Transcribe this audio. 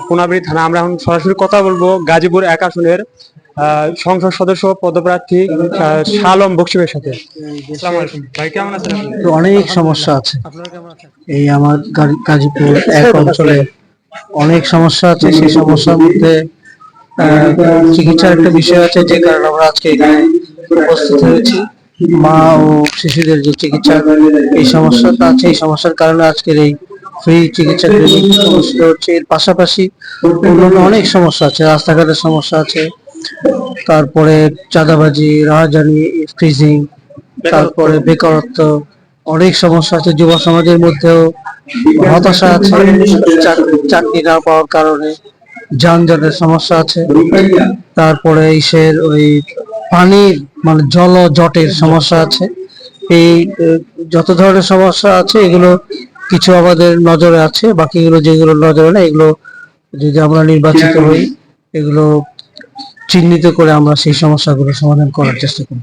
কোনাবাড়ী থানা। আমরা এখন সরাসরি কথা বলবো গাজীপুর 1 আসনের সংসদ সদস্য পদপ্রার্থী শাহ আলম বকশিমের সাথে। আসসালামু আলাইকুম ভাই, কেমন আছেন আপনি? তো অনেক সমস্যা আছে আপনারা কেমন আছেন? এই আমার গাজীপুর এক অঞ্চলে অনেক সমস্যা আছে। সেই সমস্যার মধ্যে চিকিৎসার একটা বিষয় আছে, যে কারণে আমরা আজকে এখানে উপস্থিত হয়েছি। মা ও শিশুদের যে চিকিৎসা, এই সমস্যাটা আছে, এই সমস্যার কারণে আজকের এই ফ্রি চিকিৎসা ক্লিনিক অনুষ্ঠিত হচ্ছে। এর পাশাপাশি অন্যান্য অনেক সমস্যা আছে, রাস্তাঘাটের সমস্যা আছে, তারপরে চাঁদাবাজি, রাহাজানি, ফ্রিজিং, তারপরে বেকারত্ব, অনেক সমস্যা আছে। যুব সমাজের মধ্যেও হতাশা আছে, চাকরি না পাওয়ার কারণে যানজটের সমস্যা আছে। তারপরে ইসের ওই পানির মানে জল জটের সমস্যা আছে। এই যত ধরনের সমস্যা আছে, এগুলো কিছু আমাদের নজরে আছে, বাকিগুলো যেগুলো নজরে না, এগুলো যদি আমরা নির্বাচিত হই, এগুলো চিহ্নিত করে আমরা সেই সমস্যাগুলো সমাধান করার চেষ্টা করি।